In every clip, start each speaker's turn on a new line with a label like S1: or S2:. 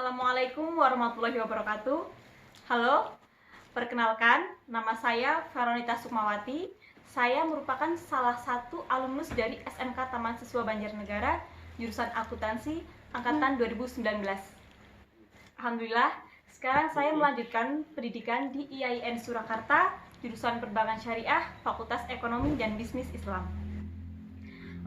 S1: Assalamualaikum warahmatullahi wabarakatuh. Halo, perkenalkan, nama saya Veronita Sukmawati. Saya merupakan salah satu alumnus dari SMK Taman Siswa Banjarnegara, jurusan akuntansi angkatan 2019. Alhamdulillah, sekarang saya melanjutkan pendidikan di IAIN Surakarta, jurusan Perbankan Syariah, Fakultas Ekonomi dan Bisnis Islam.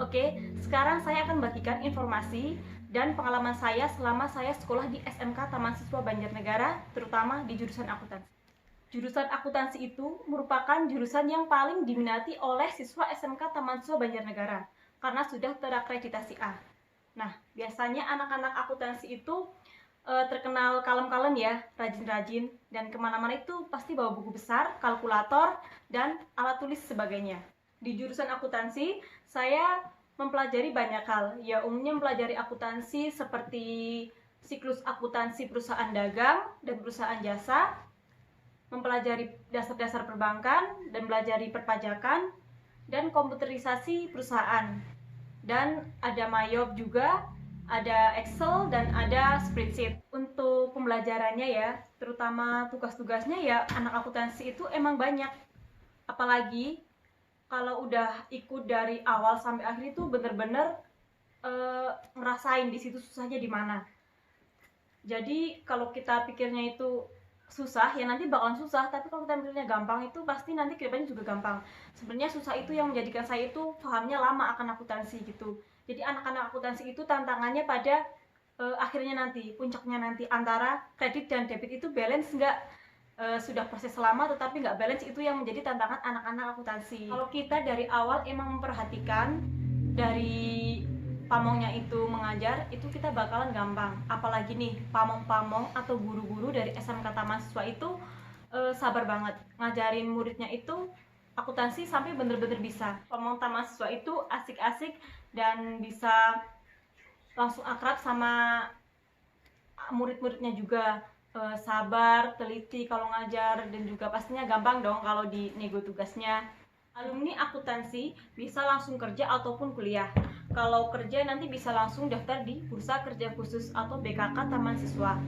S1: Oke, sekarang saya akan bagikan informasi dan pengalaman saya selama saya sekolah di SMK Taman Siswa Banjarnegara, terutama di jurusan akuntansi. Jurusan akuntansi itu merupakan jurusan yang paling diminati oleh siswa SMK Taman Siswa Banjarnegara karena sudah terakreditasi A. Nah, biasanya anak-anak akuntansi itu terkenal kalem-kalem ya, rajin-rajin, dan kemana-mana itu pasti bawa buku besar, kalkulator, dan alat tulis sebagainya. Di jurusan akuntansi, saya mempelajari banyak hal. Ya, umumnya mempelajari akuntansi seperti siklus akuntansi perusahaan dagang dan perusahaan jasa, mempelajari dasar-dasar perbankan dan mempelajari perpajakan dan komputerisasi perusahaan. Dan ada MyJob juga, ada Excel dan ada spreadsheet. Untuk pembelajarannya ya, terutama tugas-tugasnya ya, anak akuntansi itu emang banyak. Apalagi kalau udah ikut dari awal sampai akhir itu bener-bener ngerasain di situ susahnya di mana. Jadi kalau kita pikirnya itu susah, ya nanti bakalan susah. Tapi kalau kita pikirnya gampang, itu pasti nanti kedepannya juga gampang. Sebenarnya susah itu yang menjadikan saya itu pahamnya lama akan akuntansi gitu. Jadi anak-anak akuntansi itu tantangannya pada akhirnya nanti, puncaknya nanti, antara kredit dan debit itu balance nggak. Sudah proses lama tetapi nggak balance, itu yang menjadi tantangan anak-anak akuntansi. Kalau kita dari awal emang memperhatikan dari pamongnya itu mengajar, itu kita bakalan gampang. Apalagi nih pamong-pamong atau guru-guru dari SMK Taman Siswa itu sabar banget ngajarin muridnya itu akuntansi sampai bener-bener bisa. Pamong Taman Siswa itu asik-asik dan bisa langsung akrab sama murid-muridnya juga. Sabar, teliti kalau ngajar, dan juga pastinya gampang dong kalau di nego tugasnya. Alumni akuntansi bisa langsung kerja ataupun kuliah. Kalau kerja nanti bisa langsung daftar di Bursa Kerja Khusus atau BKK Taman Siswa.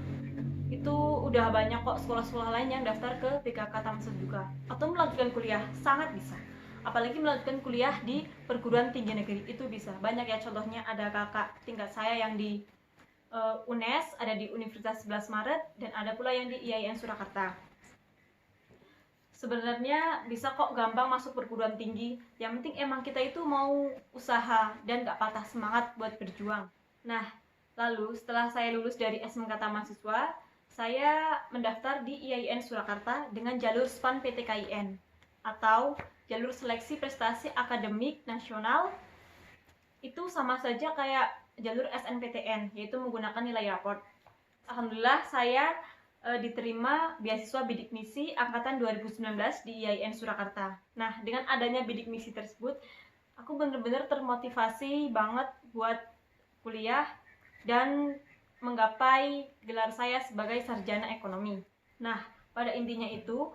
S1: Itu udah banyak kok sekolah-sekolah lain yang daftar ke BKK Taman Siswa juga. Atau melanjutkan kuliah, sangat bisa. Apalagi melanjutkan kuliah di perguruan tinggi negeri, itu bisa. Banyak ya contohnya, ada kakak tingkat saya yang di UNES, ada di Universitas 11 Maret, dan ada pula yang di IAIN Surakarta. Sebenarnya bisa kok gampang masuk perguruan tinggi, yang penting emang kita itu mau usaha dan gak patah semangat buat berjuang. Nah, lalu setelah saya lulus dari SMK Taman Siswa, saya mendaftar di IAIN Surakarta dengan jalur SPAN PTKIN atau jalur seleksi prestasi akademik nasional. Itu sama saja kayak jalur SNPTN, yaitu menggunakan nilai raport. Alhamdulillah saya diterima beasiswa bidik misi angkatan 2019 di IAIN Surakarta. Nah, dengan adanya bidik misi tersebut, aku benar-benar termotivasi banget buat kuliah dan menggapai gelar saya sebagai sarjana ekonomi. Nah, pada intinya itu,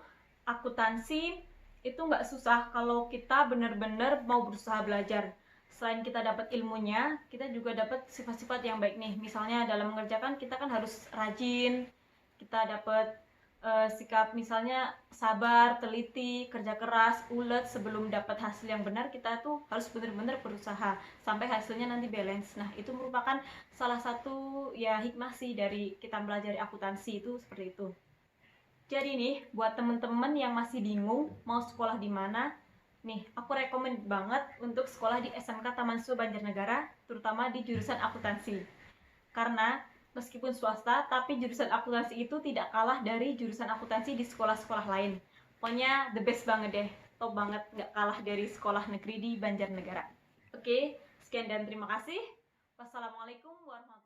S1: akuntansi itu nggak susah kalau kita benar-benar mau berusaha belajar. Selain kita dapat ilmunya, kita juga dapat sifat-sifat yang baik nih. Misalnya dalam mengerjakan kita kan harus rajin, kita dapat sikap misalnya sabar, teliti, kerja keras, ulet. Sebelum dapat hasil yang benar, kita tuh harus benar-benar berusaha sampai hasilnya nanti balance. Nah, itu merupakan salah satu ya hikmah sih dari kita belajar akuntansi, itu seperti itu. Jadi nih, buat temen-temen yang masih bingung mau sekolah di mana, nih, aku rekomen banget untuk sekolah di SMK Taman Siswa Banjarnegara, terutama di jurusan akuntansi. Karena meskipun swasta, tapi jurusan akuntansi itu tidak kalah dari jurusan akuntansi di sekolah-sekolah lain. Pokoknya the best banget deh, top banget, nggak kalah dari sekolah negeri di Banjarnegara. Oke, sekian dan terima kasih. Wassalamualaikum warahmatullahi wabarakatuh.